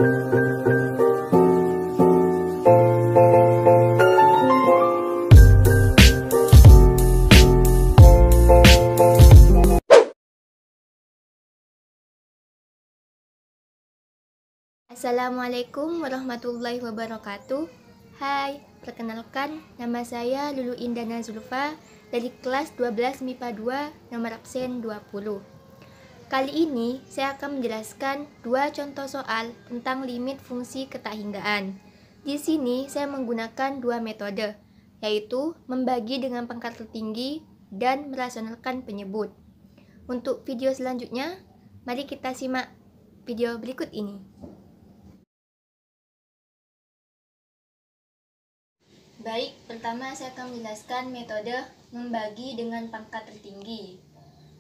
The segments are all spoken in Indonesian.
Assalamualaikum warahmatullahi wabarakatuh. Hai, perkenalkan nama saya Lulu Indana Zulfa dari kelas 12 MIPA 2 nomor absen 20. Kali ini saya akan menjelaskan dua contoh soal tentang limit fungsi ketahinggaan. Di sini saya menggunakan dua metode, yaitu membagi dengan pangkat tertinggi dan merasionalkan penyebut. Untuk video selanjutnya, mari kita simak video berikut ini. Baik, pertama saya akan menjelaskan metode membagi dengan pangkat tertinggi.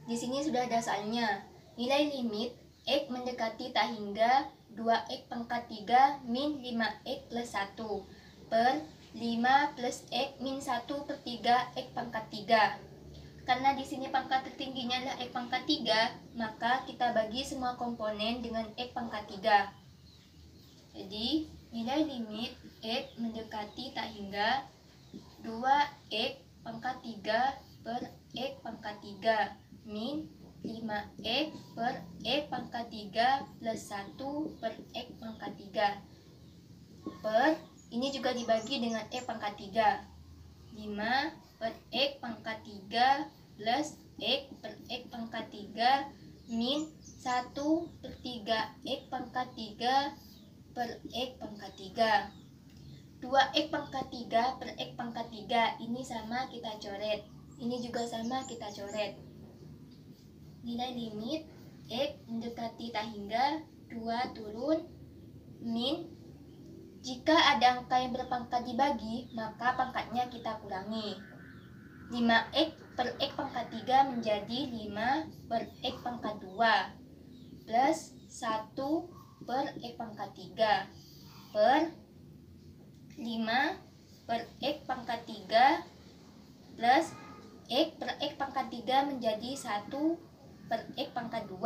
Di sini sudah ada soalnya. Nilai limit X mendekati tak hingga 2X pangkat 3 min 5X plus 1 per 5 plus X min 1 per 3 X pangkat 3. Karena di sini pangkat tertingginya adalah X pangkat 3, maka kita bagi semua komponen dengan X pangkat 3. Jadi, nilai limit X mendekati tak hingga 2X pangkat 3 per X pangkat 3 min 5X per X pangkat 3 plus 1 per X pangkat 3 per, ini juga dibagi dengan X pangkat 3, 5 per X pangkat 3 plus X per X pangkat 3 min 1 per 3 X pangkat 3 per X pangkat 3. 2X pangkat 3 per X pangkat 3 ini sama, kita coret. Ini juga sama, kita coret. Nilai limit X mendekati tak hingga 2 turun min, jika ada angka yang berpangkat dibagi, maka pangkatnya kita kurangi. 5X per X pangkat 3 menjadi 5 per X pangkat 2 plus 1 per X pangkat 3 per 5 per X pangkat 3 plus X per X pangkat 3 menjadi 1 per X pangkat 2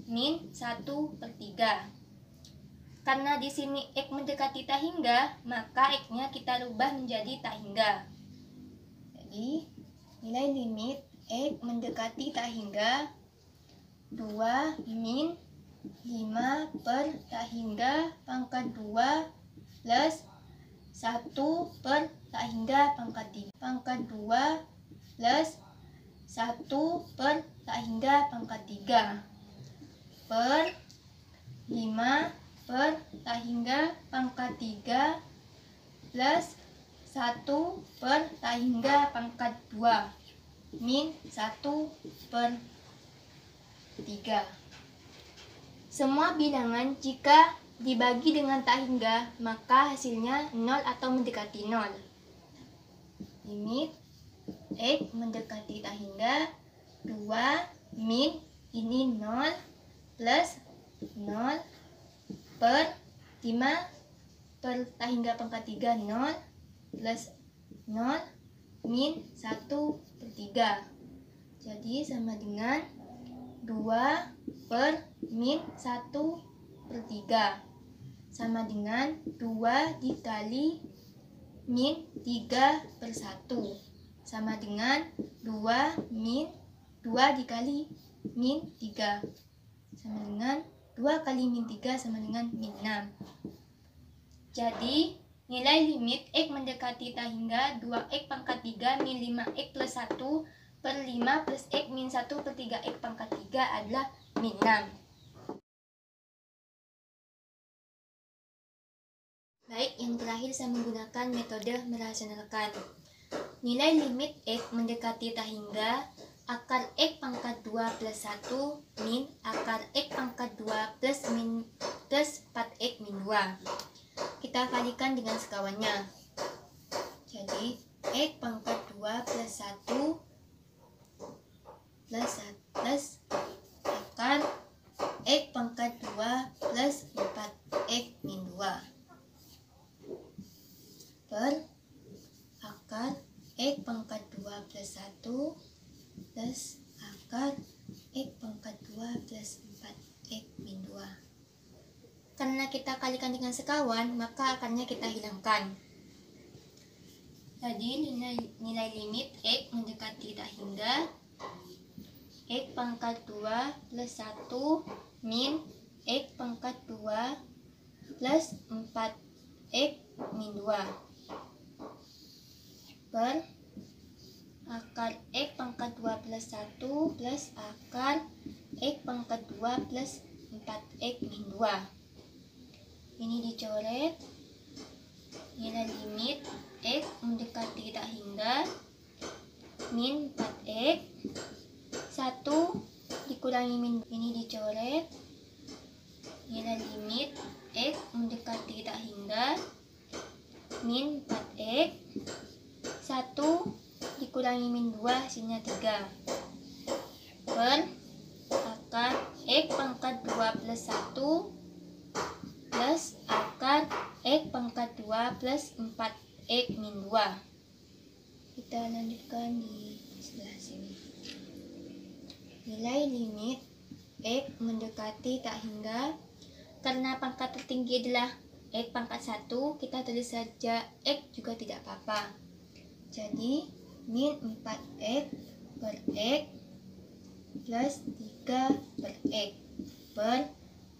min 1 per 3. Karena di sini X mendekati tak hingga, maka X-nya kita rubah menjadi tak hingga. Jadi, nilai limit X mendekati tak hingga 2 min 5 per tak hingga pangkat 2 plus 1 per tak hingga pangkat 3 pangkat 2 plus 1 per tak hingga pangkat 3 per 5 per tak hingga pangkat 3 plus 1 per tak hingga pangkat 2 min 1 per 3. Semua bilangan jika dibagi dengan tak hingga, maka hasilnya 0 atau mendekati 0. Limit X mendekati tak hingga 2 min, ini 0 plus 0 per 5 per tak hingga pangkat 3 0 plus 0 min 1 per 3. Jadi sama dengan 2 per min 1 per 3 sama dengan 2 dikali min 3 per 1 sama dengan 2 min 2 dikali min 3 sama dengan 2 kali min 3 sama dengan min 6. Jadi nilai limit X mendekati tak hingga 2X pangkat 3 min 5X plus 1 per 5 plus X min 1 per 3X pangkat 3 adalah min 6. Baik, yang terakhir saya menggunakan metode merasionalkan. Nilai limit X mendekati tak hingga akar X pangkat 2 plus 1 min akar X pangkat 2 plus 4X min 2. Kita kalikan dengan sekawannya. Jadi X pangkat 2 plus 1 plus akar X pangkat 2 plus 4X min 2 per akar X pangkat 2 plus 1 plus akar X pangkat 2 plus 4X min 2. Karena kita kalikan dengan sekawan, maka akarnya kita hilangkan. Jadi nilai limit X mendekati tak hingga X pangkat 2 plus 1 min X pangkat 2 plus 4X min 2 per akar X pangkat 2 plus 1 plus akar X pangkat 2 plus 4X min 2. Ini dicoret. Nilai limit X mendekati tak hingga min 4X 1 dikurangi min, ini dicoret. Nilai limit X mendekati tak hingga min 4X 1 dikurangi min 2 hasilnya 3 per akar X pangkat 2 plus 1 plus akar X pangkat 2 plus 4X min 2. Kita lanjutkan di sebelah sini. Nilai limit X mendekati tak hingga, karena pangkat tertinggi adalah X pangkat 1, kita tulis saja X juga tidak apa-apa. Jadi min 4X per X plus 3 per X per,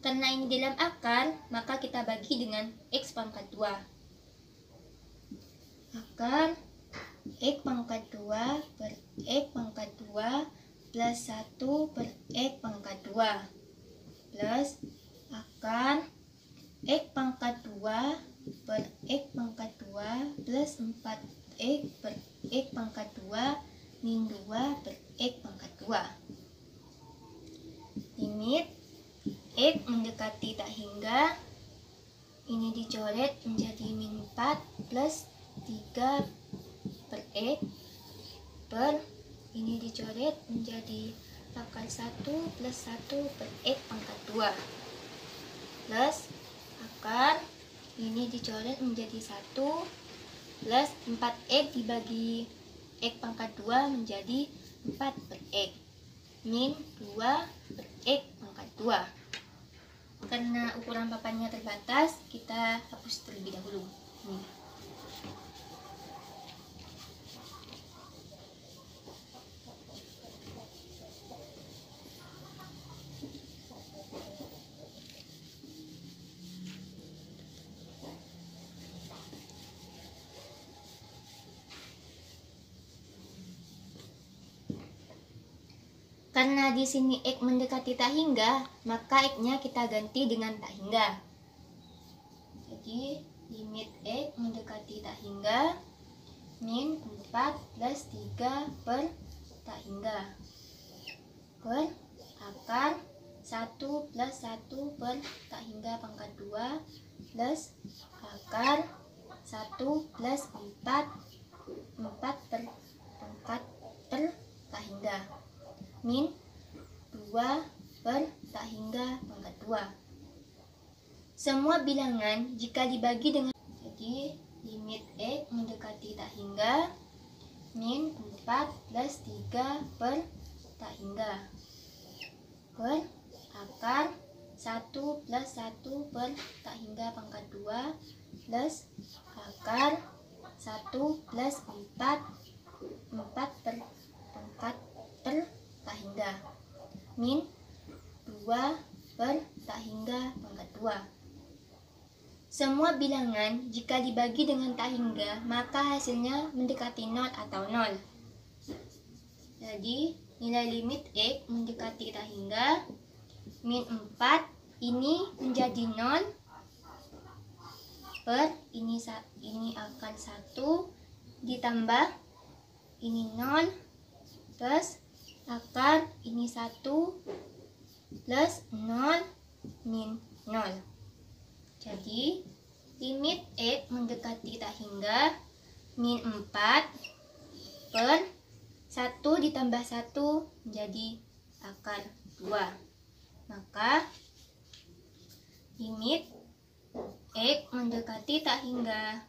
karena ini dalam akar, maka kita bagi dengan X pangkat 2. Akar X pangkat 2 per X pangkat 2 plus 1 per X pangkat 2 plus akar X pangkat 2 per X pangkat 2 plus 4X per X pangkat 2 min 2 per X pangkat 2. Limit X mendekati tak hingga, ini dicoret menjadi min 4 plus 3 per X per, ini dicoret menjadi akar 1 plus 1 per X pangkat 2 plus akar, ini dicoret menjadi 1 plus 4X dibagi X pangkat 2 menjadi 4 per X min 2 per X pangkat 2. Karena ukuran papannya terbatas, kita hapus terlebih dahulu. Karena di sini X mendekati tak hingga, maka X-nya kita ganti dengan tak hingga. Jadi limit X mendekati tak hingga min 4 plus 3 per tak hingga per akar 1 plus 1 per tak hingga pangkat 2 plus akar 1 plus 4 per pangkat per tak hingga min 2 per tak hingga pangkat 2. Semua bilangan jika dibagi dengan, jadi limit X mendekati tak hingga min 4 plus 3 per tak hingga per akar 1 plus 1 per tak hingga pangkat 2 plus akar 1 plus 4 per pangkat per tak hingga min 2 per tak hingga pangkat 2. Semua bilangan jika dibagi dengan tak hingga, maka hasilnya mendekati 0 atau 0. Jadi nilai limit X mendekati tak hingga min 4 ini menjadi 0 per ini akan 1 ditambah ini 0 plus akar ini 1 plus 0 min 0. Jadi limit X mendekati tak hingga min 4 per 1 ditambah 1 menjadi akar 2. Maka limit X mendekati tak hingga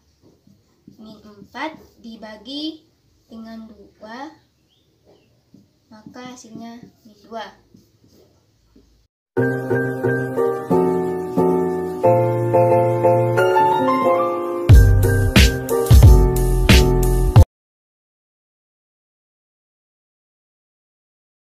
min 4 dibagi dengan 2, maka hasilnya min 2.